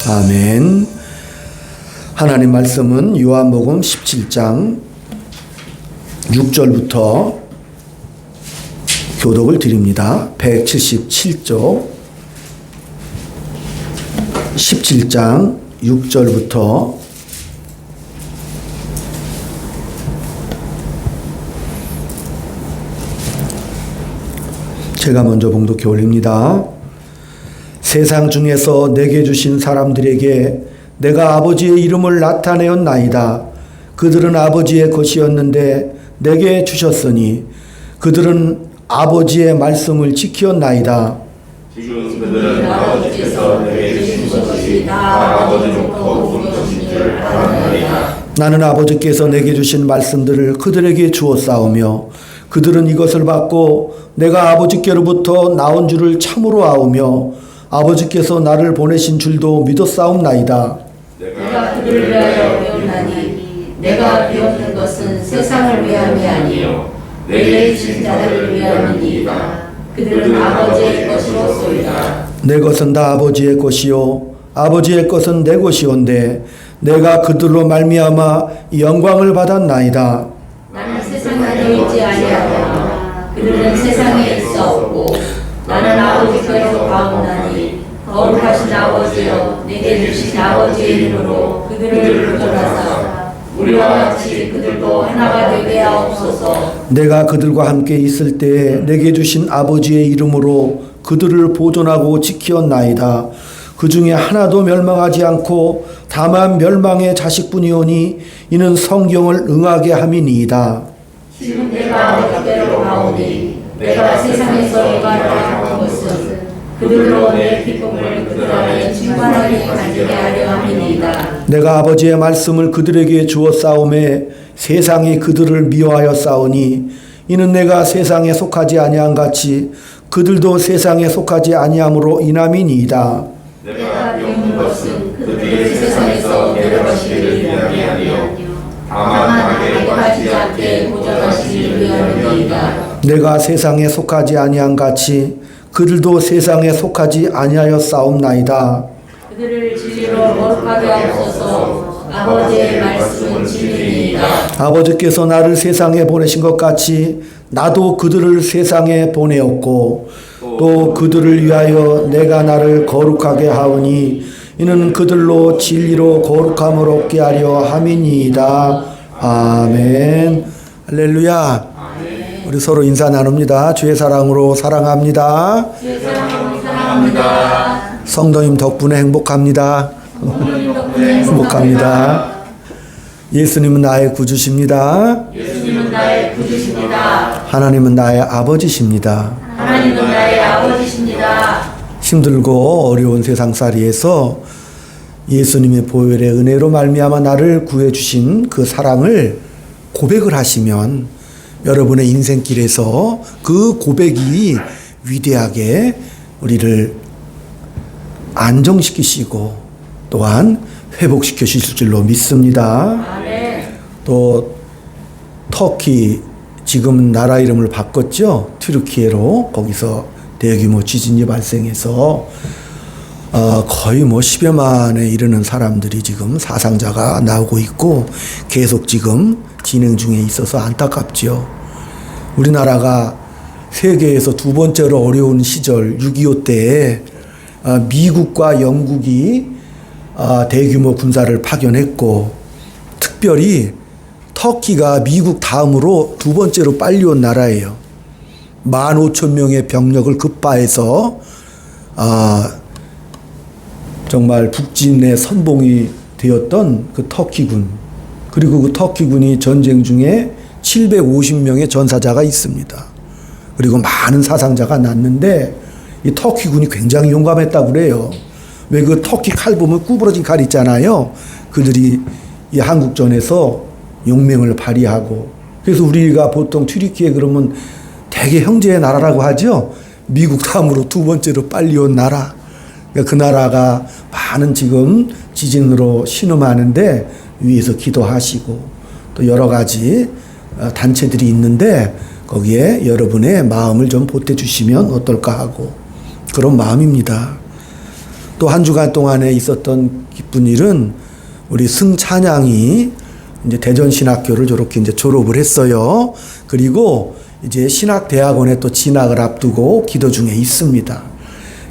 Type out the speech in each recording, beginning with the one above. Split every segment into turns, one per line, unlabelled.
아멘. 하나님 말씀은 요한복음 17장 6절부터 교독을 드립니다. 177조 17장 6절부터 제가 먼저 봉독해 올립니다. 세상 중에서 내게 주신 사람들에게 내가 아버지의 이름을 나타내었나이다. 그들은 아버지의 것이었는데 내게 주셨으니 그들은 아버지의 말씀을 지켰나이다.
지금 그들은 아버지께서 내게 주신 것이 다 아버지로부터 온 것인 줄 알았나이다.
나는 아버지께서 내게 주신 말씀들을 그들에게 주었사오며 그들은 이것을 받고 내가 아버지께로부터 나온 줄을 참으로 아오며 아버지께서 나를 보내신 줄도 믿었사옵나이다.
내가 그들을 위하여 비었나니 내가 비었는 것은 세상을 위함이 아니요 내게 주신 자들을 위함이니이다. 그들은 아버지의 것이었소이다.
내 것은 다 아버지의 것이요 아버지의 것은 내 것이온데 내가 그들로 말미암아 영광을 받았나이다.
나는 세상 안에 있지 아니하노라. 그들은 세상에 있었고 나는 아버지께로 가옵나니 거룩하신 아버지여 내게 주신 아버지의 이름으로 그들을 부전하사 우리와 같이 그들도 하나가 되게 하옵소서.
내가 그들과 함께 있을 때에 내게 주신 아버지의 이름으로 그들을 보존하고 지키었나이다. 그 중에 하나도 멸망하지 않고 다만 멸망의 자식뿐이오니 이는 성경을 응하게 함이니이다.
지금 내가 아버지께로 가오니 내가 세상에서 이가라 것은 그들로 내 기쁨을 그들 안에 충만하게 가지게 하려 함이니이다.
내가 아버지의 말씀을 그들에게 주었사오매 세상이 그들을 미워하여 싸우니 이는 내가 세상에 속하지 아니한 같이 그들도 세상에 속하지 아니함으로 인함이니이다.
내가 비웃는 것은 그들을 세상에서 내려가시기를 위함이 아니요 다만 나게 하지 않게 보존하시기를 위함이니이다.
내가 세상에 속하지 아니한 같이 그들도 세상에 속하지 아니하여 싸움나이다.
그들을 진리로 거룩하게 하옵소서. 아버지의 말씀은 진리니이다.
아버지께서 나를 세상에 보내신 것 같이 나도 그들을 세상에 보내었고 또 그들을 위하여 내가 나를 거룩하게 하오니 이는 그들로 진리로 거룩함을 얻게 하려 함이니이다. 아멘. 할렐루야. 우리 서로 인사 나눕니다. 주의 사랑으로 사랑합니다.
주의 사랑으로 사랑합니다.
성도님 덕분에 행복합니다. 행복합니다. 예수님은 나의 구주십니다.
예수님은 나의 구주십니다.
하나님은 나의 아버지십니다.
하나님은 나의 아버지십니다.
힘들고 어려운 세상살이에서 예수님의 보혈의 은혜로 말미암아 나를 구해주신 그 사랑을 고백을 하시면 여러분의 인생길에서 그 고백이 위대하게 우리를 안정시키시고 또한 회복시켜 주실 줄로 믿습니다.
아멘.
또 터키 지금 나라 이름을 바꿨죠. 튀르키예로. 거기서 대규모 지진이 발생해서 거의 10여만에 이르는 사람들이 지금 사상자가 나오고 있고 계속 지금 진행 중에 있어서 안타깝죠. 우리나라가 세계에서 두 번째로 어려운 시절 6.25 때에 미국과 영국이 대규모 군사를 파견했고 특별히 터키가 미국 다음으로 두 번째로 빨리 온 나라예요. 15,000명의 병력을 급파해서 정말 북진의 선봉이 되었던 그 터키군, 그리고 그 터키군이 전쟁 중에 750명의 전사자가 있습니다. 그리고 많은 사상자가 났는데 이 터키군이 굉장히 용감했다고 그래요. 왜 그 터키 칼 보면 구부러진 칼 있잖아요. 그들이 이 한국전에서 용맹을 발휘하고, 그래서 우리가 보통 튀르키예 그러면 대개 형제의 나라라고 하죠. 미국 다음으로 두 번째로 빨리 온 나라. 그 나라가 많은 지금 지진으로 신음하는데 위에서 기도하시고 또 여러 가지 단체들이 있는데 거기에 여러분의 마음을 좀 보태주시면 어떨까 하고 그런 마음입니다. 또 한 주간 동안에 있었던 기쁜 일은 우리 승찬양이 이제 대전신학교를 저렇게 이제 졸업을 했어요. 그리고 이제 신학대학원에 또 진학을 앞두고 기도 중에 있습니다.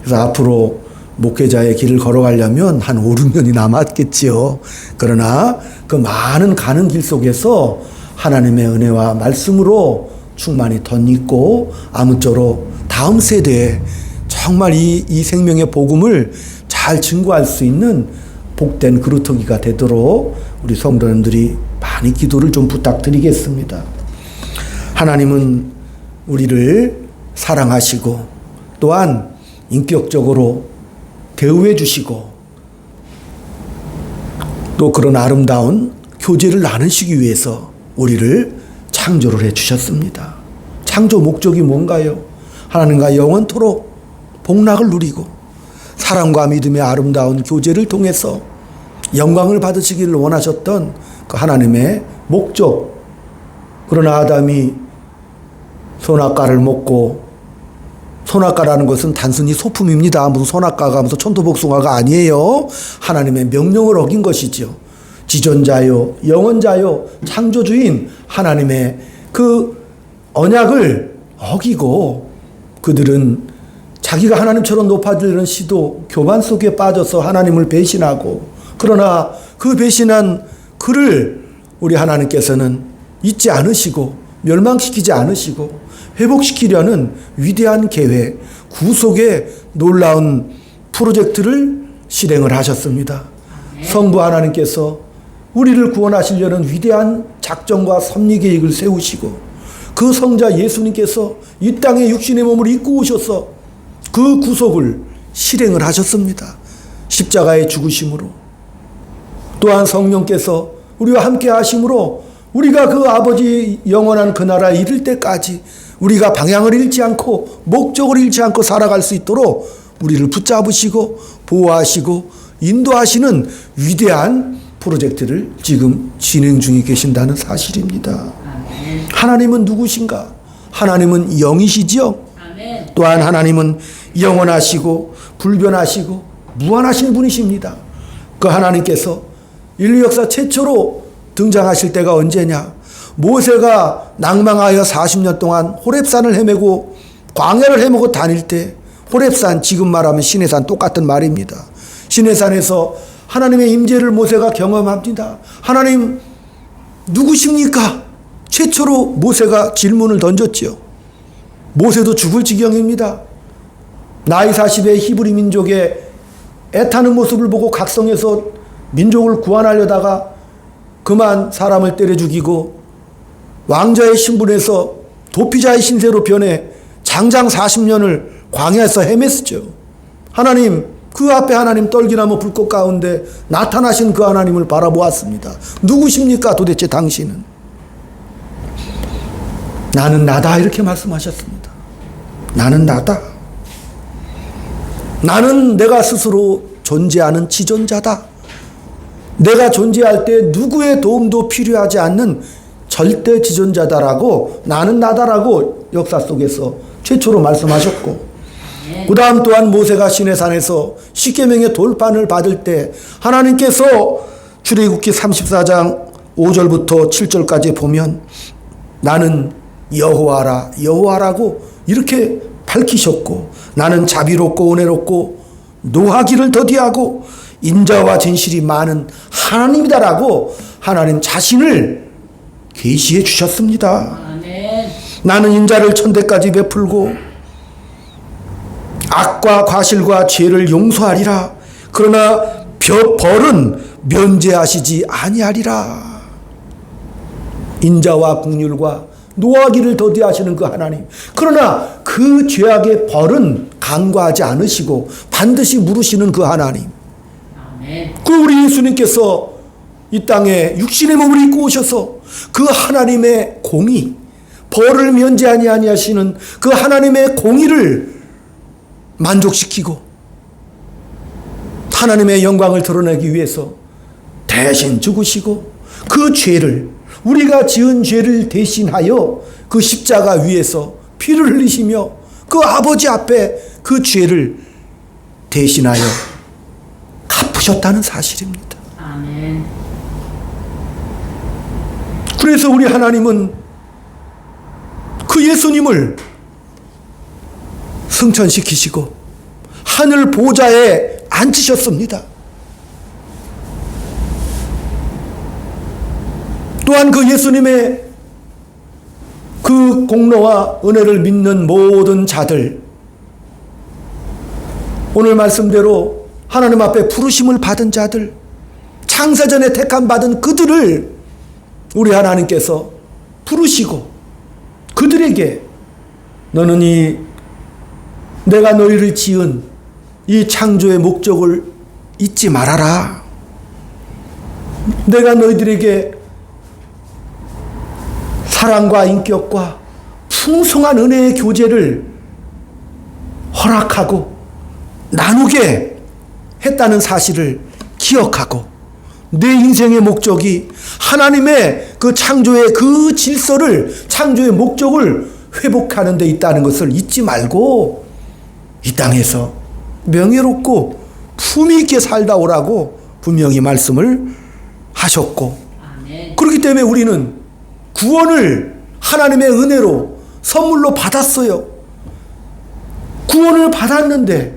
그래서 앞으로 목회자의 길을 걸어가려면 한 5, 6년이 남았겠지요. 그러나 그 많은 가는 길 속에서 하나님의 은혜와 말씀으로 충만히 덧입고 아무쪼록 다음 세대에 정말 이 생명의 복음을 잘 증거할 수 있는 복된 그루터기가 되도록 우리 성도님들이 많이 기도를 좀 부탁드리겠습니다. 하나님은 우리를 사랑하시고 또한 인격적으로 대우해 주시고 또 그런 아름다운 교제를 나누시기 위해서 우리를 창조를 해 주셨습니다. 창조 목적이 뭔가요? 하나님과 영원토록 복락을 누리고 사랑과 믿음의 아름다운 교제를 통해서 영광을 받으시기를 원하셨던 그 하나님의 목적. 그러나 아담이 선악과를 먹고, 선악과라는 것은 단순히 소품입니다. 무슨 선악과가 무슨 천도복숭아가 아니에요. 하나님의 명령을 어긴 것이죠. 지존자요, 영원자요, 창조주인 하나님의 그 언약을 어기고 그들은 자기가 하나님처럼 높아지려는 시도 교만 속에 빠져서 하나님을 배신하고, 그러나 그 배신한 그를 우리 하나님께서는 잊지 않으시고 멸망시키지 않으시고 회복시키려는 위대한 계획, 구속의 놀라운 프로젝트를 실행을 하셨습니다. 성부 하나님께서 우리를 구원하시려는 위대한 작정과 섭리 계획을 세우시고 그 성자 예수님께서 이 땅에 육신의 몸을 입고 오셔서 그 구속을 실행을 하셨습니다. 십자가의 죽으심으로. 또한 성령께서 우리와 함께 하심으로 우리가 그 아버지 영원한 그 나라에 이를 때까지 우리가 방향을 잃지 않고 목적을 잃지 않고 살아갈 수 있도록 우리를 붙잡으시고 보호하시고 인도하시는 위대한 프로젝트를 지금 진행 중에 계신다는 사실입니다. 하나님은 누구신가? 하나님은 영이시지요. 또한 하나님은 영원하시고 불변하시고 무한하신 분이십니다. 그 하나님께서 인류 역사 최초로 등장하실 때가 언제냐? 모세가 낭망하여 40년 동안 호렙산을 헤매고 광야를 헤매고 다닐 때, 호렙산 지금 말하면 시내산 똑같은 말입니다. 시내산에서 하나님의 임재를 모세가 경험합니다. 하나님 누구십니까? 최초로 모세가 질문을 던졌지요. 모세도 죽을 지경입니다. 나이 40에 히브리 민족의 애타는 모습을 보고 각성해서 민족을 구원하려다가 그만 사람을 때려 죽이고 왕자의 신분에서 도피자의 신세로 변해 장장 40년을 광야에서 헤맸었죠. 하나님, 그 앞에 하나님 떨기나무 불꽃 가운데 나타나신 그 하나님을 바라보았습니다. 누구십니까 도대체 당신은? 나는 나다, 이렇게 말씀하셨습니다. 나는 나다. 나는 내가 스스로 존재하는 지존자다. 내가 존재할 때 누구의 도움도 필요하지 않는 절대 지존자다라고, 나는 나다라고 역사 속에서 최초로 말씀하셨고, 그 다음 또한 모세가 시내산에서 십계명의 돌판을 받을 때 하나님께서 출애굽기 34장 5절부터 7절까지 보면 나는 여호와라, 여호와라고 이렇게 밝히셨고, 나는 자비롭고 은혜롭고 노하기를 더디하고 인자와 진실이 많은 하나님이다라고 하나님 자신을 계시해 주셨습니다. 아멘. 나는 인자를 천대까지 베풀고 악과 과실과 죄를 용서하리라. 그러나 벌은 면제하시지 아니하리라. 인자와 긍휼과 노하기를 더디하시는 그 하나님. 그러나 그 죄악의 벌은 간과하지 않으시고 반드시 물으시는 그 하나님. 아멘. 그 우리 예수님께서 이 땅에 육신의 몸을 입고 오셔서 그 하나님의 공의, 벌을 면제하지 아니하시는 그 하나님의 공의를 만족시키고 하나님의 영광을 드러내기 위해서 대신 죽으시고 그 죄를, 우리가 지은 죄를 대신하여 그 십자가 위에서 피를 흘리시며 그 아버지 앞에 그 죄를 대신하여 하셨다는 사실입니다.
아멘.
그래서 우리 하나님은 그 예수님을 승천시키시고 하늘 보좌에 앉히셨습니다. 또한 그 예수님의 그 공로와 은혜를 믿는 모든 자들, 오늘 말씀대로 하나님 앞에 부르심을 받은 자들, 창세전에 택함 받은 그들을 우리 하나님께서 부르시고 그들에게 너는 내가 너희를 지은 이 창조의 목적을 잊지 말아라. 내가 너희들에게 사랑과 인격과 풍성한 은혜의 교제를 허락하고 나누게 했다는 사실을 기억하고 내 인생의 목적이 하나님의 그 창조의 그 질서를, 창조의 목적을 회복하는 데 있다는 것을 잊지 말고 이 땅에서 명예롭고 품위 있게 살다 오라고 분명히 말씀을 하셨고,
아멘.
그렇기 때문에 우리는 구원을 하나님의 은혜로 선물로 받았어요. 구원을 받았는데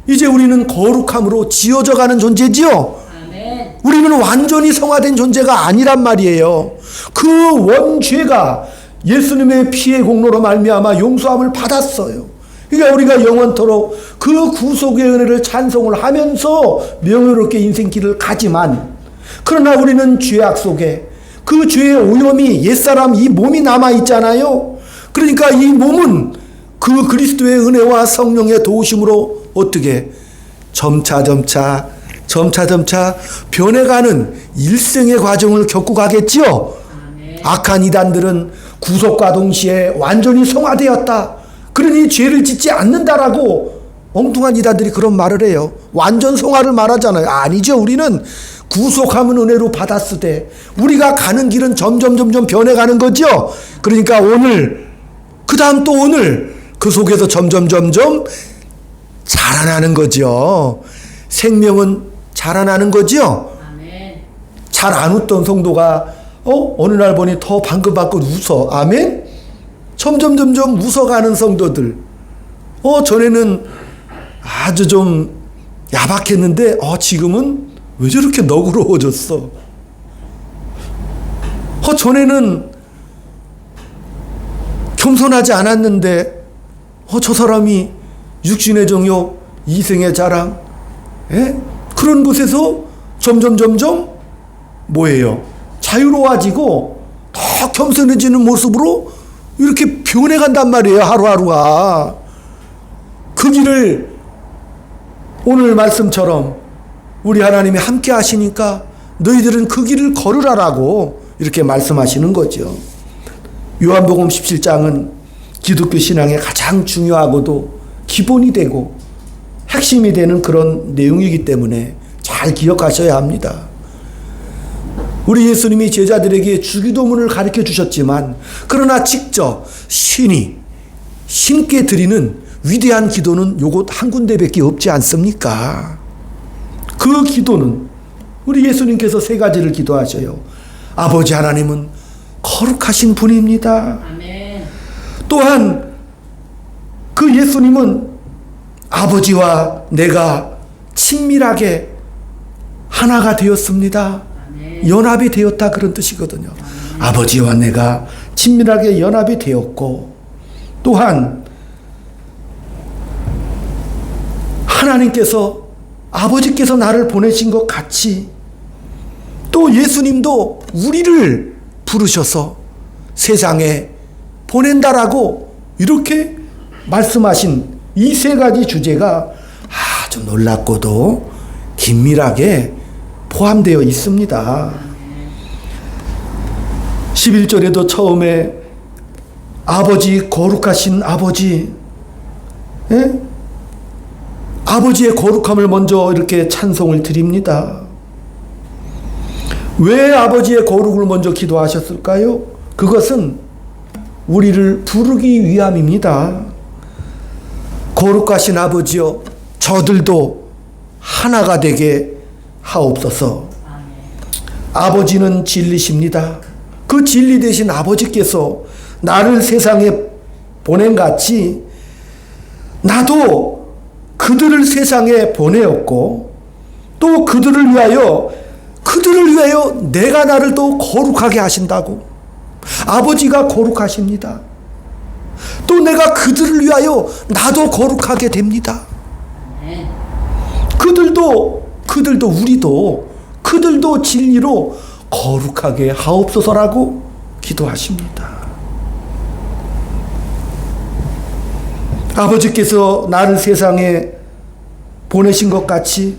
이제 우리는 거룩함으로 지어져 가는 존재지요.
아멘.
우리는 완전히 성화된 존재가 아니란 말이에요. 그 원죄가 예수님의 피의 공로로 말미암아 용서함을 받았어요. 그러니까 우리가 영원토록 그 구속의 은혜를 찬송을 하면서 명예롭게 인생길을 가지만, 그러나 우리는 죄악 속에 그 죄의 오염이, 옛사람 이 몸이 남아있잖아요. 그러니까 이 몸은 그 그리스도의 은혜와 성령의 도우심으로 어떻게 점차점차 변해가는 일생의 과정을 겪고 가겠지요.
아멘.
악한 이단들은 구속과 동시에 완전히 성화되었다, 그러니 죄를 짓지 않는다라고 엉뚱한 이단들이 그런 말을 해요. 완전 성화를 말하잖아요. 아니죠. 우리는 구속함은 은혜로 받았으되 우리가 가는 길은 점점 변해가는 거죠. 그러니까 오늘, 그 다음 또 오늘, 그 속에서 점점 자라나는 거죠. 생명은 자라나는 거죠.
아멘.
잘 안 웃던 성도가 어느 날 보니 더 방긋방긋 웃어. 아멘. 점점 웃어가는 성도들. 전에는 아주 좀 야박했는데 지금은 왜 저렇게 너그러워졌어. 전에는 겸손하지 않았는데 저 사람이 육신의 정욕, 이생의 자랑, 그런 곳에서 점점 뭐예요? 자유로워지고 더 겸손해지는 모습으로 이렇게 변해간단 말이에요. 하루하루가. 그 길을 오늘 말씀처럼 우리 하나님이 함께 하시니까 너희들은 그 길을 걸으라라고 이렇게 말씀하시는 거죠. 요한복음 17장은 기독교 신앙의 가장 중요하고도 기본이 되고 핵심이 되는 그런 내용이기 때문에 잘 기억하셔야 합니다. 우리 예수님이 제자들에게 주기도문을 가르쳐 주셨지만, 그러나 직접 신께 드리는 위대한 기도는 요것 한 군데밖에 없지 않습니까? 그 기도는 우리 예수님께서 세 가지를 기도하셔요. 아버지 하나님은 거룩하신 분입니다.
아멘.
또한 그 예수님은 아버지와 내가 친밀하게 하나가 되었습니다.
아멘.
연합이 되었다, 그런 뜻이거든요. 아버지와 내가 친밀하게 연합이 되었고, 또한 하나님께서, 아버지께서 나를 보내신 것 같이 또 예수님도 우리를 부르셔서 세상에 보낸다라고 이렇게 말씀하신 이 세 가지 주제가 아주 놀랍고도 긴밀하게 포함되어 있습니다. 11절에도 처음에 아버지, 거룩하신 아버지, 아버지의 거룩함을 먼저 이렇게 찬송을 드립니다. 왜 아버지의 거룩을 먼저 기도하셨을까요? 그것은 우리를 부르기 위함입니다. 거룩하신 아버지여, 저들도 하나가 되게 하옵소서.
아멘.
아버지는 진리십니다. 그 진리 대신 아버지께서 나를 세상에 보낸 같이 나도 그들을 세상에 보내었고 또 그들을 위하여 내가 나를 또 거룩하게 하신다고. 아버지가 거룩하십니다. 또 내가 그들을 위하여 나도 거룩하게 됩니다.
아멘.
그들도 진리로 거룩하게 하옵소서라고 기도하십니다. 아버지께서 나를 세상에 보내신 것 같이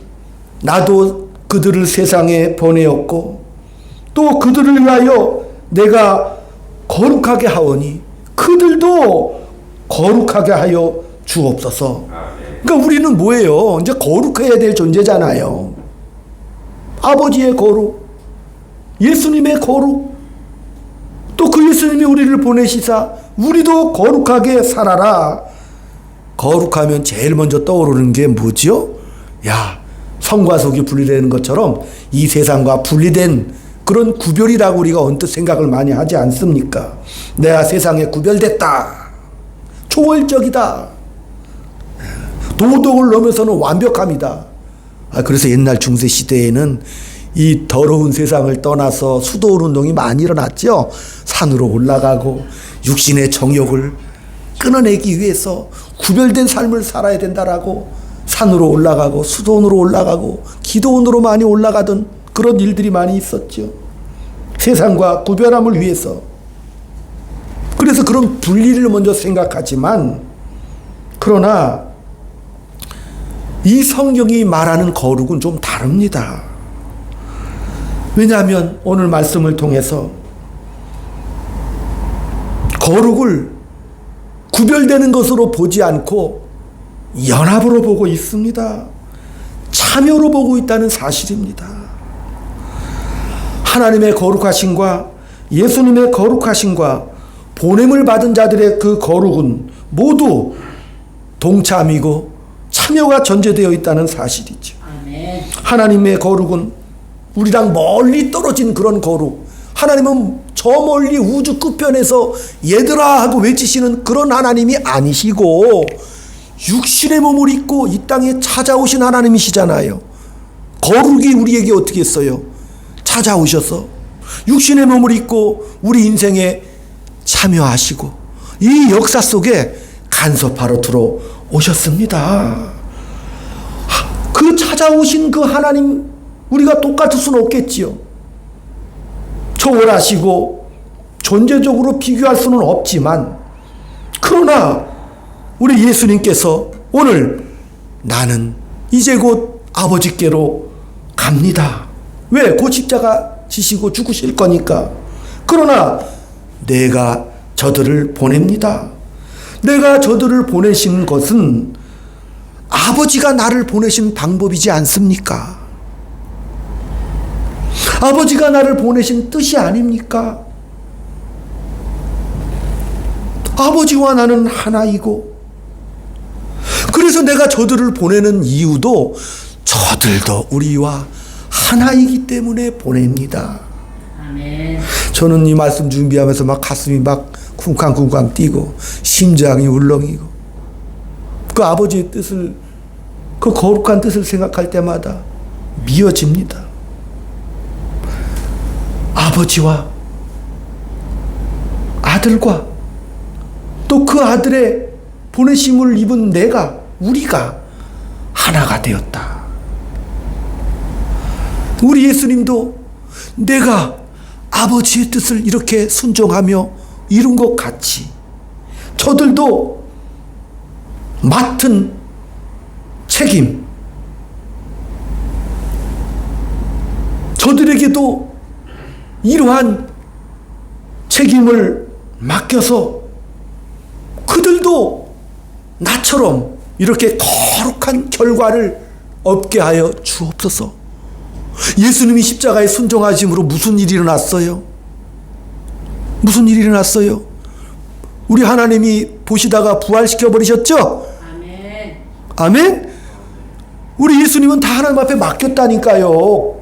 나도 그들을 세상에 보내었고 또 그들을 위하여 내가 거룩하게 하오니 그들도 거룩하게 하여 주옵소서. 그러니까 우리는 뭐예요? 이제 거룩해야 될 존재잖아요. 아버지의 거룩, 예수님의 거룩, 또 그 예수님이 우리를 보내시사 우리도 거룩하게 살아라. 거룩하면 제일 먼저 떠오르는 게 뭐죠? 성과 속이 분리되는 것처럼 이 세상과 분리된 그런 구별이라고 우리가 언뜻 생각을 많이 하지 않습니까? 내가 세상에 구별됐다. 초월적이다. 도덕을 넘어서는 완벽함이다. 그래서 옛날 중세 시대에는 이 더러운 세상을 떠나서 수도원 운동이 많이 일어났죠. 산으로 올라가고 육신의 정욕을 끊어내기 위해서 구별된 삶을 살아야 된다라고 산으로 올라가고 수도원으로 올라가고 기도원으로 많이 올라가던 그런 일들이 많이 있었죠. 세상과 구별함을 위해서. 그래서 그런 분리를 먼저 생각하지만 그러나 이 성경이 말하는 거룩은 좀 다릅니다. 왜냐하면 오늘 말씀을 통해서 거룩을 구별되는 것으로 보지 않고 연합으로 보고 있습니다. 참여로 보고 있다는 사실입니다. 하나님의 거룩하심과 예수님의 거룩하심과 보냄을 받은 자들의 그 거룩은 모두 동참이고 참여가 전제되어 있다는 사실이죠.
아멘.
하나님의 거룩은 우리랑 멀리 떨어진 그런 거룩. 하나님은 저 멀리 우주 끝편에서 얘들아 하고 외치시는 그런 하나님이 아니시고 육신의 몸을 입고 이 땅에 찾아오신 하나님이시잖아요. 거룩이 우리에게 어떻게 했어요? 찾아오셔서 육신의 몸을 입고 우리 인생에 참여하시고 이 역사 속에 간섭하러 들어오셨습니다. 그 찾아오신 그 하나님 우리가 똑같을 수는 없겠지요. 초월하시고 존재적으로 비교할 수는 없지만 그러나 우리 예수님께서 오늘 나는 이제 곧 아버지께로 갑니다. 왜? 곧 십자가 지시고 죽으실 거니까. 그러나 내가 저들을 보냅니다. 내가 저들을 보내신 것은 아버지가 나를 보내신 방법이지 않습니까? 아버지가 나를 보내신 뜻이 아닙니까? 아버지와 나는 하나이고 그래서 내가 저들을 보내는 이유도 저들도 우리와 하나이기 때문에 보냅니다.
아멘.
저는 이 말씀 준비하면서 막 가슴이 막 쿵쾅쿵쾅 뛰고 심장이 울렁이고 그 아버지의 뜻을 그 거룩한 뜻을 생각할 때마다 미어집니다. 아버지와 아들과 또 그 아들의 보내심을 입은 우리가 하나가 되었다. 우리 예수님도 내가 아버지의 뜻을 이렇게 순종하며 이룬 것 같이 저들도 맡은 책임, 저들에게도 이러한 책임을 맡겨서 그들도 나처럼 이렇게 거룩한 결과를 얻게 하여 주옵소서. 예수님이 십자가에 순종하심으로 무슨 일이 일어났어요? 무슨 일이 일어났어요? 우리 하나님이 보시다가 부활시켜 버리셨죠?
아멘.
아멘? 우리 예수님은 다 하나님 앞에 맡겼다니까요.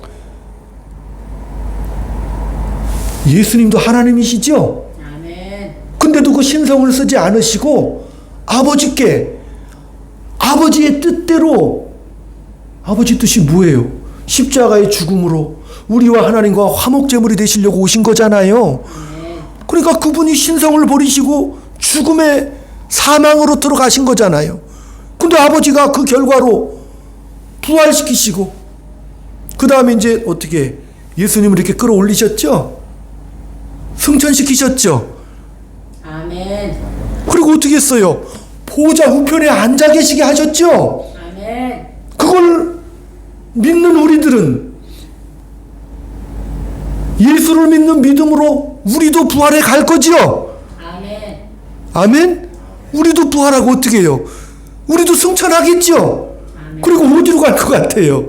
예수님도 하나님이시죠?
아멘.
근데도 그 신성을 쓰지 않으시고 아버지께 아버지의 뜻대로, 아버지 뜻이 뭐예요? 십자가의 죽음으로 우리와 하나님과 화목제물이 되시려고 오신 거잖아요. 그러니까 그분이 신성을 버리시고 죽음의 사망으로 들어가신 거잖아요. 근데 아버지가 그 결과로 부활시키시고 그 다음에 이제 어떻게 예수님을 이렇게 끌어올리셨죠? 승천시키셨죠?
아멘.
그리고 어떻게 했어요? 보좌 우편에 앉아 계시게 하셨죠?
아멘.
그걸 믿는 우리들은 예수를 믿는 믿음으로 우리도 부활해 갈 거지요?
아멘.
아멘? 우리도 부활하고 어떻게 해요? 우리도 승천하겠죠?
아멘.
그리고 어디로 갈 것 같아요?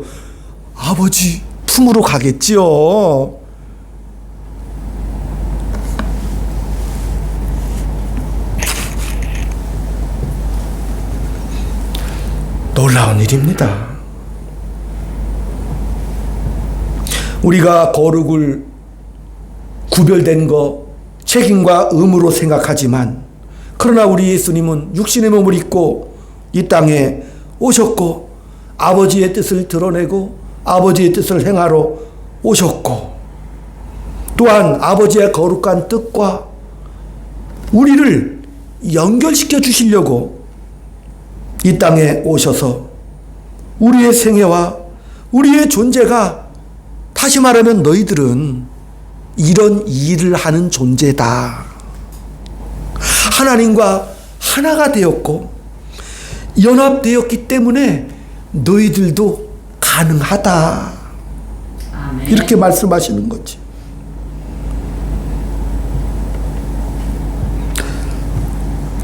아버지 품으로 가겠지요. 놀라운 일입니다. 우리가 거룩을 구별된 거 책임과 의무로 생각하지만, 그러나 우리 예수님은 육신의 몸을 입고 이 땅에 오셨고 아버지의 뜻을 드러내고 아버지의 뜻을 행하러 오셨고, 또한 아버지의 거룩한 뜻과 우리를 연결시켜 주시려고 이 땅에 오셔서 우리의 생애와 우리의 존재가, 다시 말하면 너희들은 이런 일을 하는 존재다. 하나님과 하나가 되었고 연합되었기 때문에 너희들도 가능하다.
아멘.
이렇게 말씀하시는 거지.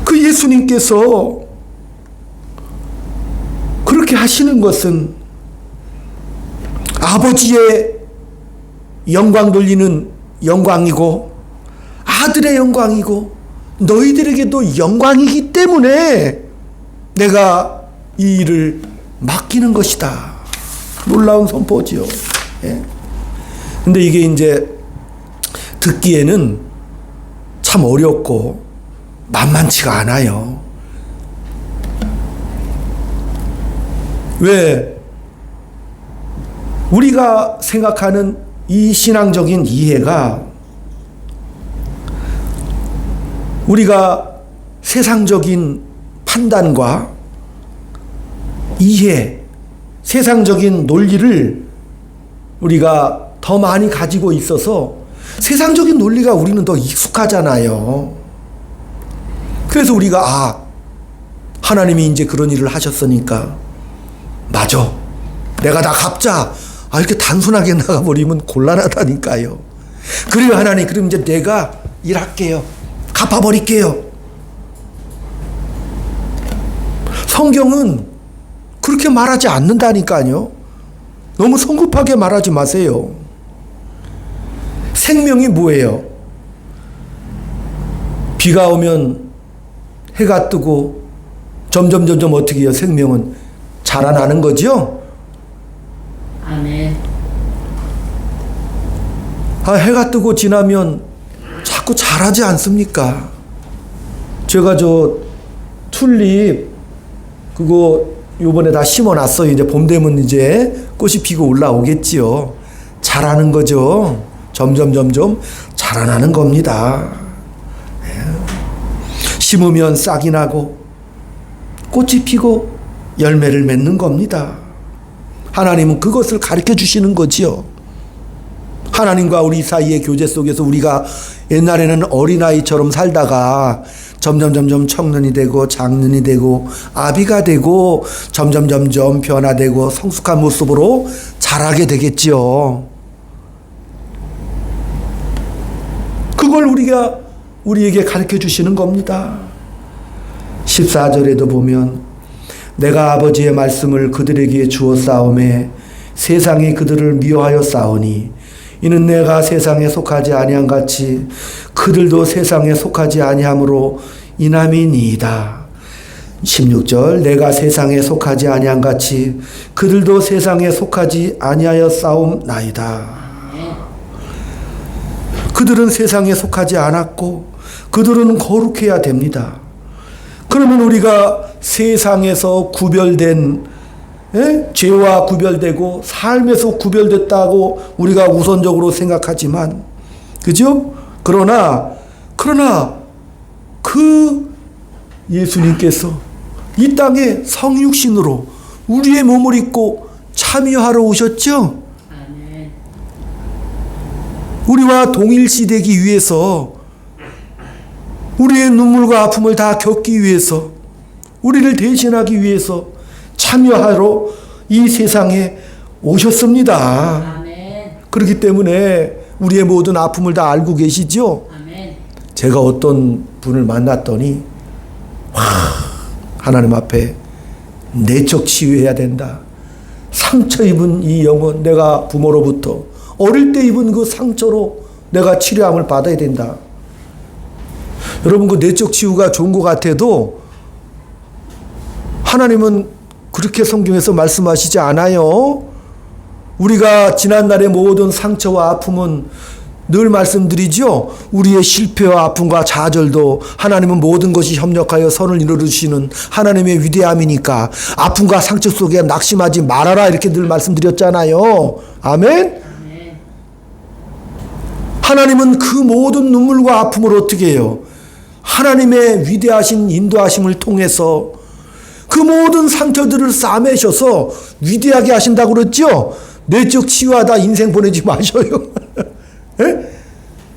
그 예수님께서 그렇게 하시는 것은 아버지의 영광 돌리는 영광이고 아들의 영광이고 너희들에게도 영광이기 때문에 내가 이 일을 맡기는 것이다. 놀라운 선포지요. 예. 근데 이게 이제 듣기에는 참 어렵고 만만치가 않아요. 왜? 우리가 생각하는 이 신앙적인 이해가 우리가 세상적인 판단과 이해, 세상적인 논리를 우리가 더 많이 가지고 있어서 세상적인 논리가 우리는 더 익숙하잖아요. 그래서 우리가 하나님이 이제 그런 일을 하셨으니까 맞아, 내가 다 갚자, 이렇게 단순하게 나가버리면 곤란하다니까요. 그래요, 하나님, 그럼 이제 내가 일할게요, 갚아버릴게요. 성경은 그렇게 말하지 않는다니까요. 너무 성급하게 말하지 마세요. 생명이 뭐예요? 비가 오면 해가 뜨고 점점 어떻게 해요? 생명은 자라나는 거죠?
아멘.
해가 뜨고 지나면 자꾸 자라지 않습니까? 제가 저 튤립 그거 요번에 다 심어놨어요. 이제 봄 되면 이제 꽃이 피고 올라오겠지요. 자라는 거죠. 점점 자라나는 겁니다. 심으면 싹이 나고 꽃이 피고 열매를 맺는 겁니다. 하나님은 그것을 가르쳐 주시는 거지요. 하나님과 우리 사이의 교제 속에서 우리가 옛날에는 어린아이처럼 살다가 점점 청년이 되고 장년이 되고 아비가 되고 점점 변화되고 성숙한 모습으로 자라게 되겠지요. 그걸 우리에게 가르쳐 주시는 겁니다. 14절에도 보면 내가 아버지의 말씀을 그들에게 주어 싸움에 세상이 그들을 미워하여 싸우니 이는 내가 세상에 속하지 아니한 같이 그들도 세상에 속하지 아니함으로 인함이니이다. 16절 내가 세상에 속하지 아니한 같이 그들도 세상에 속하지 아니하여 싸움나이다. 그들은 세상에 속하지 않았고 그들은 거룩해야 됩니다. 그러면 우리가 세상에서 구별된 죄와 구별되고 삶에서 구별됐다고 우리가 우선적으로 생각하지만 그죠? 그러나 그 예수님께서 이 땅에 성육신으로 우리의 몸을 입고 참여하러 오셨죠?
아멘.
우리와 동일시되기 위해서 우리의 눈물과 아픔을 다 겪기 위해서 우리를 대신하기 위해서 참여하러 이 세상에 오셨습니다.
아멘.
그렇기 때문에 우리의 모든 아픔을 다 알고 계시죠?
아멘.
제가 어떤 분을 만났더니 하나님 앞에 내적 치유해야 된다. 상처 입은 이 영혼, 내가 부모로부터 어릴 때 입은 그 상처로 내가 치료함을 받아야 된다. 여러분, 그 내적 치유가 좋은 것 같아도 하나님은 그렇게 성경에서 말씀하시지 않아요. 우리가 지난날의 모든 상처와 아픔은 늘 말씀드리죠. 우리의 실패와 아픔과 좌절도 하나님은 모든 것이 협력하여 선을 이루시는 하나님의 위대함이니까 아픔과 상처 속에 낙심하지 말아라 이렇게 늘 말씀드렸잖아요. 아멘? 하나님은 그 모든 눈물과 아픔을 어떻게 해요? 하나님의 위대하신 인도하심을 통해서 그 모든 상처들을 싸매셔서 위대하게 하신다고 그랬죠? 내적 치유하다 인생 보내지 마셔요.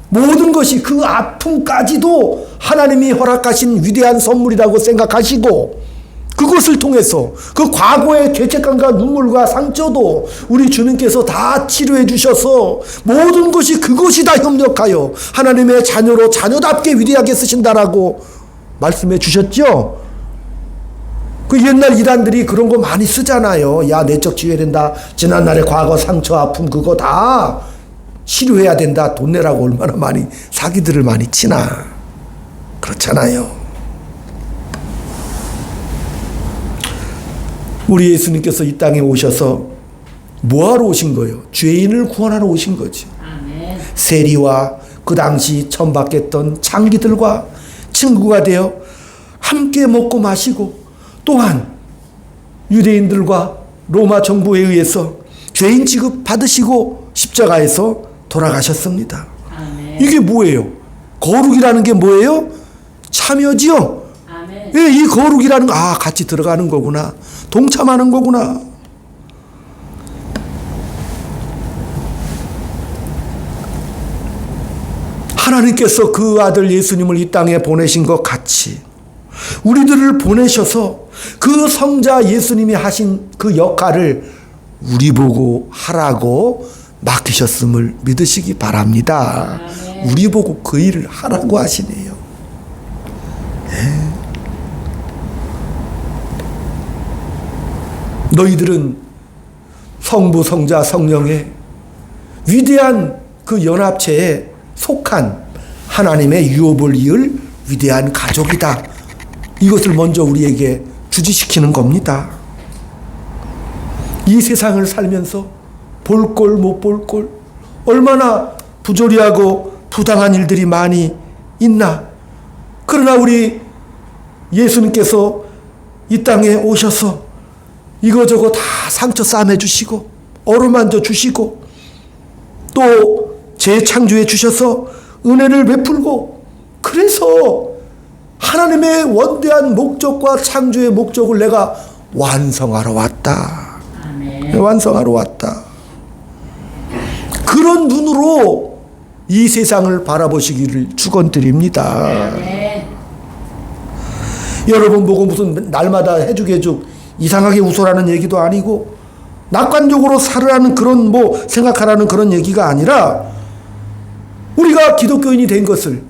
모든 것이 그 아픔까지도 하나님이 허락하신 위대한 선물이라고 생각하시고 그것을 통해서 그 과거의 죄책감과 눈물과 상처도 우리 주님께서 다 치료해 주셔서 모든 것이 그것이 다 협력하여 하나님의 자녀로 자녀답게 위대하게 쓰신다라고 말씀해 주셨죠. 그 옛날 이단들이 그런 거 많이 쓰잖아요. 야, 내적 치유해야 된다. 지난날의 과거 상처 아픔 그거 다 치료해야 된다. 돈 내라고 얼마나 많이 사기들을 많이 치나. 그렇잖아요. 우리 예수님께서 이 땅에 오셔서 뭐하러 오신 거예요? 죄인을 구원하러 오신 거죠.
아멘.
세리와 그 당시 천박했던 창기들과 친구가 되어 함께 먹고 마시고 또한 유대인들과 로마 정부에 의해서 죄인 취급 받으시고 십자가에서 돌아가셨습니다.
아멘.
이게 뭐예요? 거룩이라는 게 뭐예요? 참여지요.
아멘.
예, 이 거룩이라는 거, 같이 들어가는 거구나. 동참하는 거구나. 하나님께서 그 아들 예수님을 이 땅에 보내신 것 같이 우리들을 보내셔서 그 성자 예수님이 하신 그 역할을 우리 보고 하라고 맡기셨음을 믿으시기 바랍니다.
아멘.
우리 보고 그 일을 하라고 하시네요. 네. 너희들은 성부, 성자, 성령의 위대한 그 연합체에 속한 하나님의 유업을 이을 위대한 가족이다. 이것을 먼저 우리에게 주지시키는 겁니다. 이 세상을 살면서 볼 꼴 못 볼 꼴 얼마나 부조리하고 부당한 일들이 많이 있나. 그러나 우리 예수님께서 이 땅에 오셔서 이거저거 다 상처 싸매 주시고 어루만져 주시고 또 재창조해 주셔서 은혜를 베풀고 그래서 하나님의 원대한 목적과 창조의 목적을 내가 완성하러 왔다.
아멘.
완성하러 왔다. 그런 눈으로 이 세상을 바라보시기를 축원드립니다.
아멘.
여러분 보고 무슨 날마다 해죽 이상하게 웃어라는 얘기도 아니고 낙관적으로 살으라는 그런 생각하라는 그런 얘기가 아니라 우리가 기독교인이 된 것을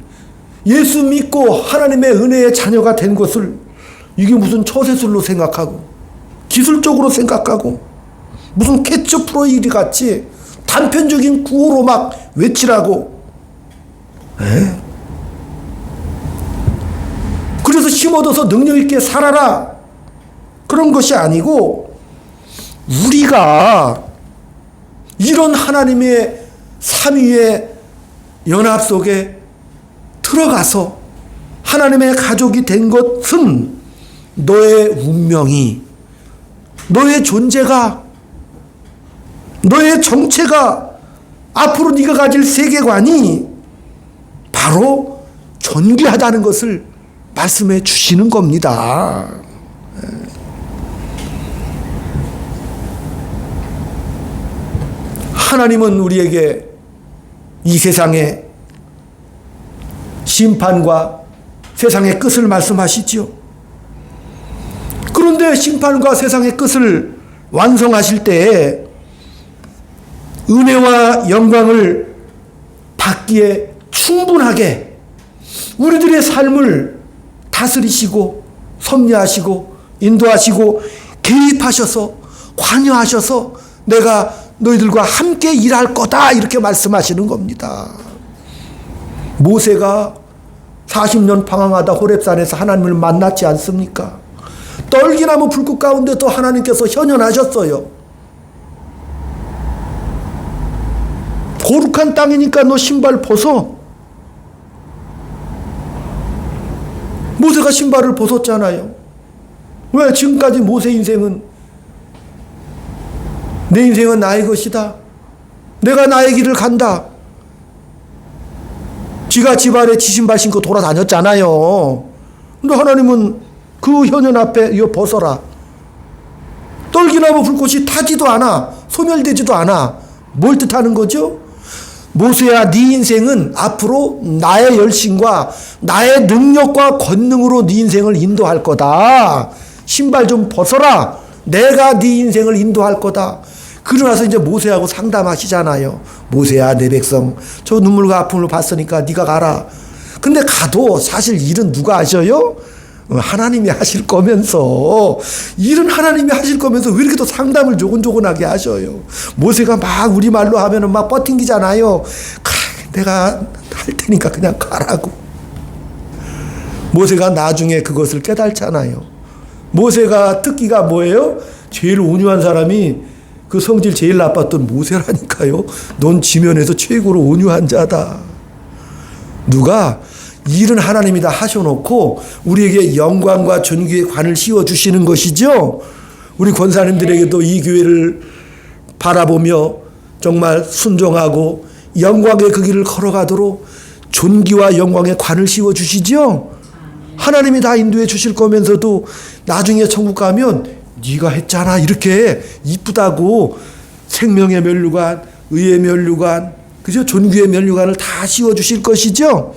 예수 믿고 하나님의 은혜의 자녀가 된 것을 이게 무슨 처세술로 생각하고 기술적으로 생각하고 무슨 캐치 프로이드 같이 단편적인 구호로 막 외치라고. 그래서 힘 얻어서 능력 있게 살아라. 그런 것이 아니고 우리가 이런 하나님의 삼위의 연합 속에 들어가서 하나님의 가족이 된 것은 너의 운명이, 너의 존재가, 너의 정체가, 앞으로 네가 가질 세계관이 바로 존귀하다는 것을 말씀해 주시는 겁니다. 하나님은 우리에게 이 세상의 심판과 세상의 끝을 말씀하시죠. 그런데 심판과 세상의 끝을 완성하실 때에 은혜와 영광을 받기에 충분하게 우리들의 삶을 다스리시고 섭리하시고 인도하시고 개입하셔서 관여하셔서 내가 너희들과 함께 일할 거다 이렇게 말씀하시는 겁니다. 모세가 40년 방황하다 호렙산에서 하나님을 만났지 않습니까? 떨기나무 불꽃 가운데도 하나님께서 현현하셨어요. 거룩한 땅이니까 너 신발 벗어. 모세가 신발을 벗었잖아요. 왜? 지금까지 모세 인생은 내 인생은 나의 것이다. 내가 나의 길을 간다. 지가 집안에 지신발 신고 돌아다녔잖아요. 근데 하나님은 그 현현 앞에 이거 벗어라. 떨기나무 불꽃이 타지도 않아. 소멸되지도 않아. 뭘 뜻하는 거죠? 모세야, 네 인생은 앞으로 나의 열심과 나의 능력과 권능으로 네 인생을 인도할 거다. 신발 좀 벗어라. 내가 네 인생을 인도할 거다. 그러고 나서 이제 모세하고 상담하시잖아요. 모세야, 내 백성 저 눈물과 아픔을 봤으니까 네가 가라. 근데 가도 사실 일은 누가 하셔요? 하나님이 하실 거면서, 일은 하나님이 하실 거면서 왜 이렇게 또 상담을 조곤조곤하게 하셔요? 모세가 막 우리말로 하면은 막 뻗팅기잖아요. 내가 할 테니까 그냥 가라고. 모세가 나중에 그것을 깨달잖아요. 모세가 특기가 뭐예요? 제일 온유한 사람이 그 성질 제일 나빴던 모세라니까요. 넌 지면에서 최고로 온유한 자다. 누가? 일은 하나님이 다 하셔놓고 우리에게 영광과 존귀의 관을 씌워주시는 것이죠. 우리 권사님들에게도 이 교회를 바라보며 정말 순종하고 영광의 그 길을 걸어가도록 존귀와 영광의 관을 씌워주시죠. 하나님이 다 인도해 주실 거면서도 나중에 천국 가면 네가 했잖아 이렇게 이쁘다고 생명의 면류관, 의의 면류관, 그죠? 존귀의 면류관을 다 씌워주실 것이죠.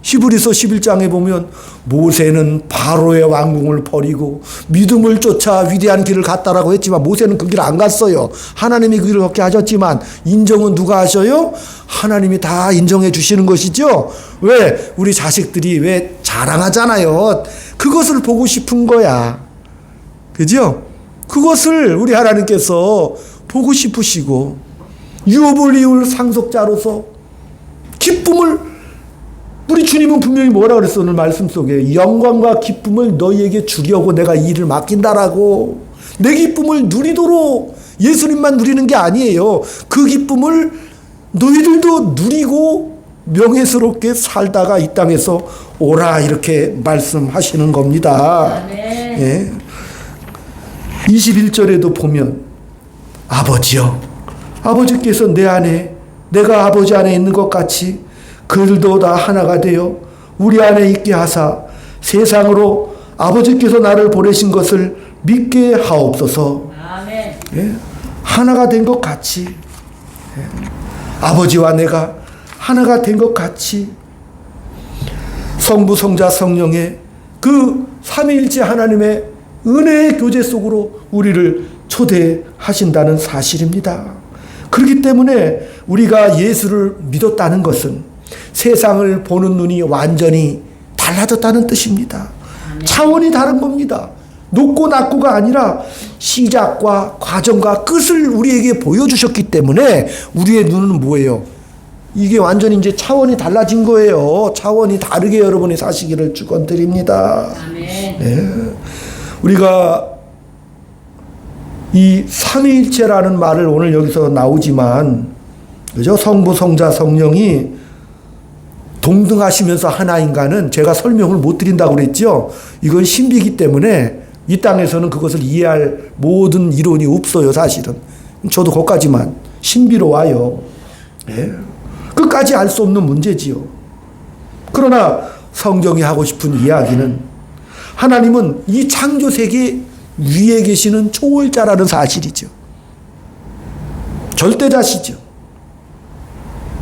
히브리서 11장에 보면 모세는 바로의 왕궁을 버리고 믿음을 쫓아 위대한 길을 갔다라고 했지만 모세는 그 길을 안 갔어요. 하나님이 그 길을 걷게 하셨지만 인정은 누가 하셔요? 하나님이 다 인정해 주시는 것이죠. 왜? 우리 자식들이 왜 자랑하잖아요. 그것을 보고 싶은 거야. 그죠? 그것을 우리 하나님께서 보고 싶으시고 유업을 이을 상속자로서 기쁨을, 우리 주님은 분명히 뭐라 그랬어? 오늘 말씀 속에 영광과 기쁨을 너희에게 주려고 내가 이 일을 맡긴다라고. 내 기쁨을 누리도록 예수님만 누리는 게 아니에요. 그 기쁨을 너희들도 누리고 명예스럽게 살다가 이 땅에서 오라 이렇게 말씀하시는 겁니다. 예. 21절에도 보면 아버지여, 아버지께서 내 안에, 내가 아버지 안에 있는 것 같이 그들도 다 하나가 되어 우리 안에 있게 하사 세상으로 아버지께서 나를 보내신 것을 믿게 하옵소서. 아멘. 예? 하나가 된 것 같이, 예? 아버지와 내가 하나가 된 것 같이 성부, 성자, 성령의 그 삼위일체 하나님의 은혜의 교제 속으로 우리를 초대하신다는 사실입니다. 그렇기 때문에 우리가 예수를 믿었다는 것은 세상을 보는 눈이 완전히 달라졌다는 뜻입니다. 차원이 다른 겁니다. 높고 낮고가 아니라 시작과 과정과 끝을 우리에게 보여주셨기 때문에 우리의 눈은 뭐예요? 이게 완전히 이제 차원이 달라진 거예요. 차원이 다르게 여러분이 사시기를 축원드립니다.
아멘.
네. 우리가 이 삼위일체라는 말을 오늘 여기서 나오지만, 그죠? 성부, 성자, 성령이 동등하시면서 하나인가는 제가 설명을 못 드린다고 그랬죠. 이건 신비이기 때문에 이 땅에서는 그것을 이해할 모든 이론이 없어요, 사실은. 저도 거기까지만 신비로 와요. 네. 끝까지 알 수 없는 문제지요. 그러나 성경이 하고 싶은 이야기는 하나님은 이 창조 세계 위에 계시는 초월자라는 사실이죠. 절대자시죠.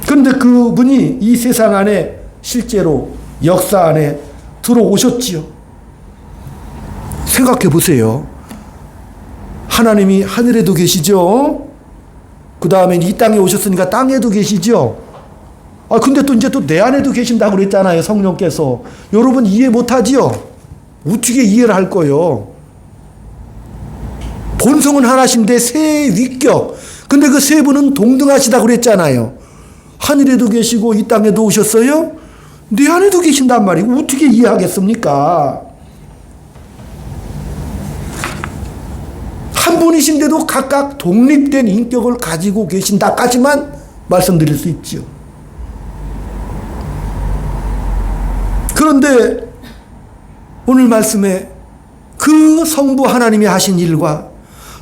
그런데 그분이 이 세상 안에 실제로 역사 안에 들어오셨지요. 생각해 보세요. 하나님이 하늘에도 계시죠. 그 다음에 이 땅에 오셨으니까 땅에도 계시죠. 근데 또 이제 또 내 안에도 계신다고 그랬잖아요, 성령께서. 여러분 이해 못하지요? 어떻게 이해를 할 거예요? 본성은 하나신데 세 위격. 근데 그 세 분은 동등하시다고 그랬잖아요. 하늘에도 계시고 이 땅에도 오셨어요? 내 안에도 계신단 말이고 어떻게 이해하겠습니까? 한 분이신데도 각각 독립된 인격을 가지고 계신다까지만 말씀드릴 수 있죠. 그런데 오늘 말씀에 그 성부 하나님이 하신 일과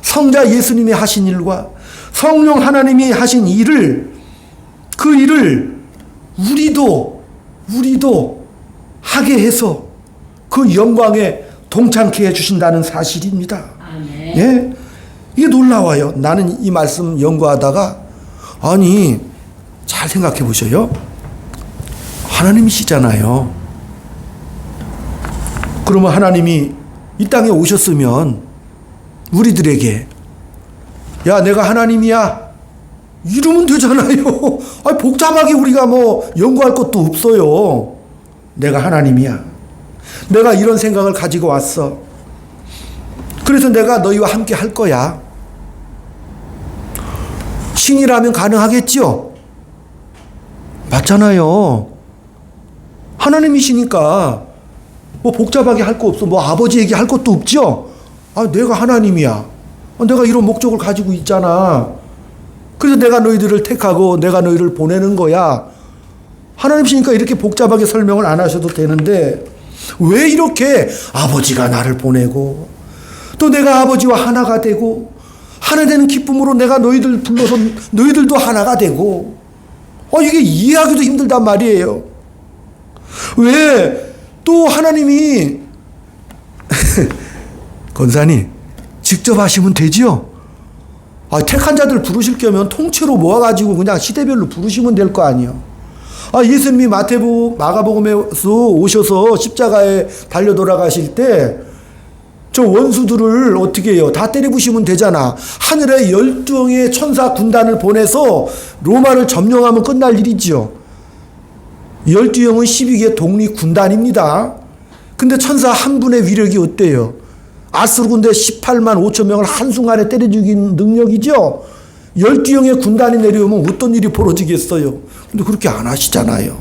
성자 예수님이 하신 일과 성령 하나님이 하신 일을, 그 일을 우리도 하게 해서 그 영광에 동참케 해주신다는 사실입니다.
아멘.
예? 이게 놀라워요. 나는 이 말씀 연구하다가, 아니, 잘 생각해 보셔요. 하나님이시잖아요. 그러면 하나님이 이 땅에 오셨으면 우리들에게, 야, 내가 하나님이야, 이러면 되잖아요. 복잡하게 우리가 뭐 연구할 것도 없어요. 내가 하나님이야. 내가 이런 생각을 가지고 왔어. 그래서 내가 너희와 함께 할 거야. 신이라면 가능하겠죠? 맞잖아요. 하나님이시니까 뭐 복잡하게 할 거 없어. 뭐 아버지 얘기할 것도 없죠? 내가 하나님이야. 내가 이런 목적을 가지고 있잖아. 그래서 내가 너희들을 택하고 내가 너희를 보내는 거야. 하나님이시니까 이렇게 복잡하게 설명을 안 하셔도 되는데, 왜 이렇게 아버지가 나를 보내고 또 내가 아버지와 하나가 되고 하나 되는 기쁨으로 내가 너희들 불러서 너희들도 하나가 되고, 이게 이해하기도 힘들단 말이에요. 왜 또 하나님이 권사님 직접 하시면 되지요? 택한 자들 부르실 거면 통째로 모아가지고 그냥 시대별로 부르시면 될 거 아니에요. 예수님이 마가복음에서 오셔서 십자가에 달려 돌아가실 때 저 원수들을 어떻게 해요? 다 때려부시면 되잖아. 하늘에 12명의 천사 군단을 보내서 로마를 점령하면 끝날 일이지요. 12명은 12개의 독립 군단입니다. 근데 천사 한 분의 위력이 어때요? 아수르 군대 18만 5천 명을 한순간에 때려 죽인 능력이죠. 12명의 군단이 내려오면 어떤 일이 벌어지겠어요? 근데 그렇게 안 하시잖아요.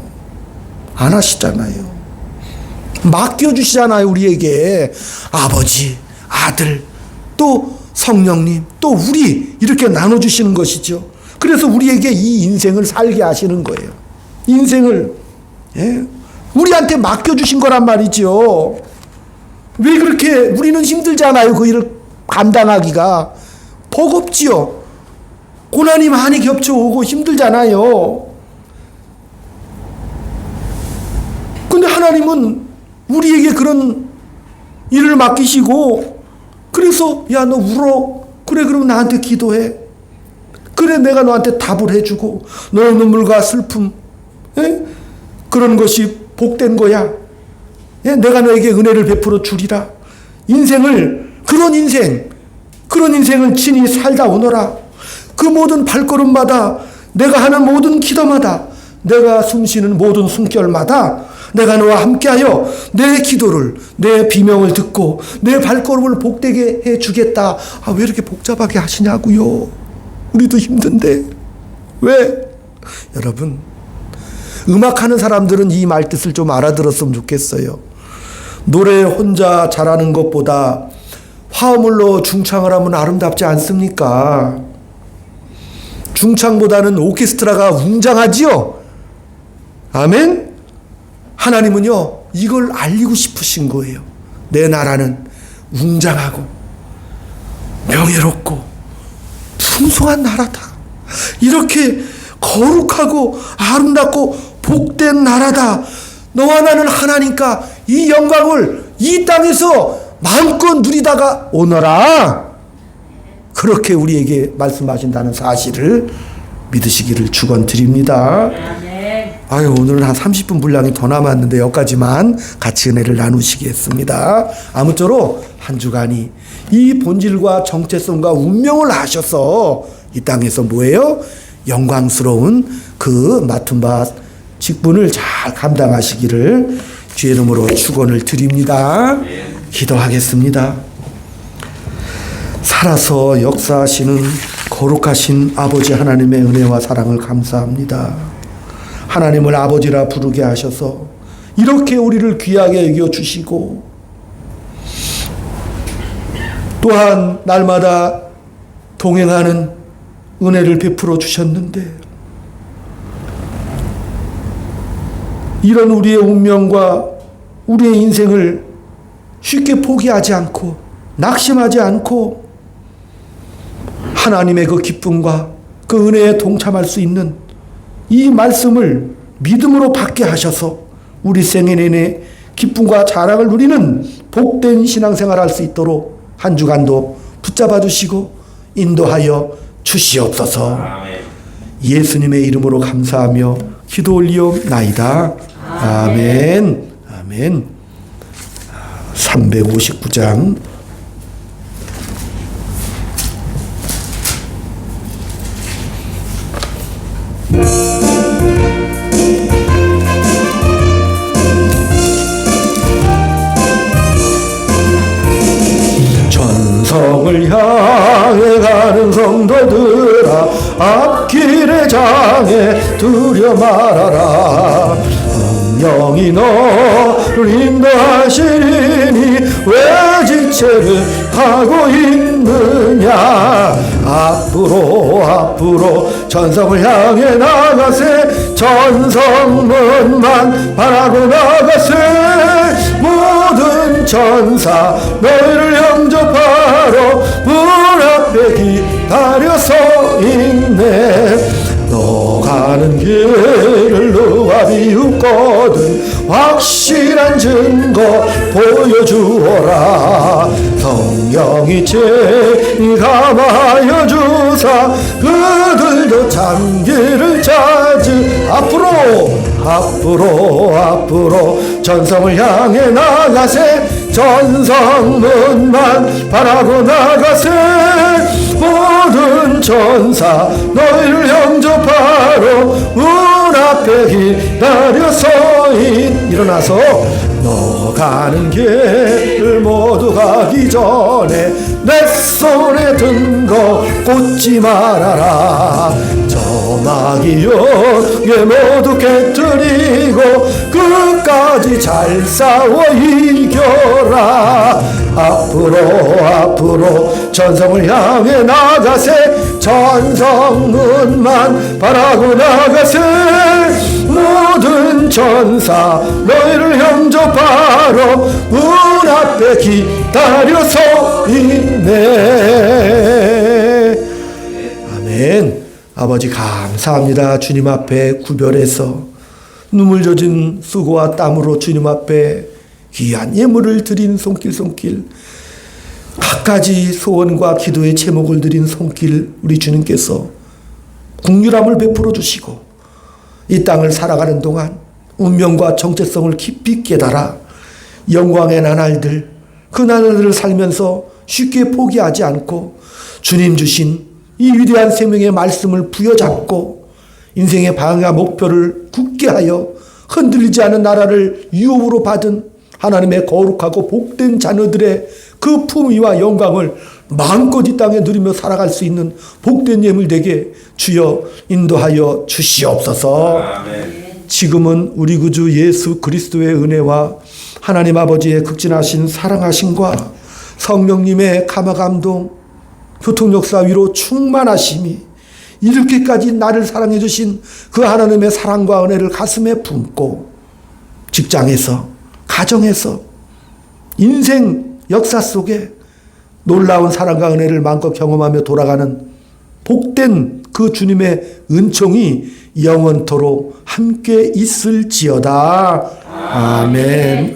안 하시잖아요. 맡겨주시잖아요, 우리에게. 아버지, 아들, 또 성령님, 또 우리, 이렇게 나눠주시는 것이죠. 그래서 우리에게 이 인생을 살게 하시는 거예요. 인생을, 우리한테 맡겨주신 거란 말이죠. 왜 그렇게, 우리는 힘들잖아요, 그 일을 감당하기가. 버겁지요. 고난이 많이 겹쳐오고 힘들잖아요. 근데 하나님은 우리에게 그런 일을 맡기시고, 그래서 야, 너 울어. 그래, 그럼 나한테 기도해. 그래, 내가 너한테 답을 해주고 너의 눈물과 슬픔, 그런 것이 복된 거야. 내가 너에게 은혜를 베풀어 주리라. 그런 인생을 친히 살다 오너라. 그 모든 발걸음마다, 내가 하는 모든 기도마다, 내가 숨쉬는 모든 숨결마다 내가 너와 함께하여 내 기도를, 내 비명을 듣고 내 발걸음을 복되게 해주겠다. 왜 이렇게 복잡하게 하시냐고요. 우리도 힘든데. 왜? 여러분, 음악하는 사람들은 이 말뜻을 좀 알아들었으면 좋겠어요. 노래 혼자 잘하는 것보다 화음을로 중창을 하면 아름답지 않습니까? 중창보다는 오케스트라가 웅장하지요? 아멘? 하나님은요, 이걸 알리고 싶으신 거예요. 내 나라는 웅장하고 명예롭고 풍성한 나라다. 이렇게 거룩하고 아름답고 복된 나라다. 너와 나는 하나니까 이 영광을 이 땅에서 마음껏 누리다가 오너라. 그렇게 우리에게 말씀하신다는 사실을 믿으시기를 축원드립니다. 아유, 오늘은 한 30분 분량이 더 남았는데 여기까지만 같이 은혜를 나누시겠습니다. 아무쪼록 한 주간이 이 본질과 정체성과 운명을 아셔서 이 땅에서 뭐예요? 영광스러운 그 맡은 바 직분을 잘 감당하시기를 주의 이름으로 축원을 드립니다. 기도하겠습니다. 살아서 역사하시는 거룩하신 아버지 하나님의 은혜와 사랑을 감사합니다. 하나님을 아버지라 부르게 하셔서 이렇게 우리를 귀하게 여겨주시고 또한 날마다 동행하는 은혜를 베풀어 주셨는데 이런 우리의 운명과 우리의 인생을 쉽게 포기하지 않고 낙심하지 않고 하나님의 그 기쁨과 그 은혜에 동참할 수 있는 이 말씀을 믿음으로 받게 하셔서 우리 생애 내내 기쁨과 자랑을 누리는 복된 신앙생활 할 수 있도록 한 주간도 붙잡아 주시고 인도하여 주시옵소서. 예수님의 이름으로 감사하며 기도 올리옵나이다. 아멘. 아멘. 359장 전성을 향해 가는 성도들아 앞길의 장에 두려 말아라. 성령이 너를 인도하시리니 왜 지체를 하고 있느냐. 앞으로 전성을 향해 나가세. 전성문만 바라고 나가세. 모든 천사 너희를 영접하러 문 앞에 기다려 서 있네. 너 가는 길을 누가 비웃거든 확실한 증거 보여주어라. 성령이 죄 감하여 주사 그들도 참기를 찾으. 앞으로 전성을 향해 나가세. 전성문만 바라고 나가세. 모든 천사 너희를 영접하러 문 앞에 기다려 서 일어나서 너 가는 길을 모두 가기 전에 내 손에 든 거 꽂지 말아라. 저마귀 용에 모두 깨뜨리고 끝까지 잘 싸워 이겨라. 앞으로 전성을 향해 나가세. 전성문만 바라고 나가세. 모든 천사 너희를 영접하러 문 앞에 기다려 서 있네. 아멘. 아버지 감사합니다. 주님 앞에 구별해서 눈물 젖은 수고와 땀으로 주님 앞에 귀한 예물을 드린 손길 갖가지 소원과 기도의 제목을 드린 손길 우리 주님께서 긍휼함을 베풀어 주시고 이 땅을 살아가는 동안 운명과 정체성을 깊이 깨달아 영광의 나날들 그 나날들을 살면서 쉽게 포기하지 않고 주님 주신 이 위대한 생명의 말씀을 부여잡고 인생의 방향과 목표를 굳게 하여 흔들리지 않은 나라를 유업으로 받은 하나님의 거룩하고 복된 자녀들의 그 품위와 영광을 마음껏 이 땅에 누리며 살아갈 수 있는 복된 예물 되게 주여 인도하여 주시옵소서.
아멘.
지금은 우리 구주 예수 그리스도의 은혜와 하나님 아버지의 극진하신 사랑하심과 성령님의 감화감동, 교통역사 위로 충만하심이 이렇게까지 나를 사랑해 주신 그 하나님의 사랑과 은혜를 가슴에 품고 직장에서, 가정에서, 인생 역사 속에 놀라운 사랑과 은혜를 마음껏 경험하며 돌아가는 복된 그 주님의 은총이 영원토록 함께 있을지어다. 아멘. 아멘.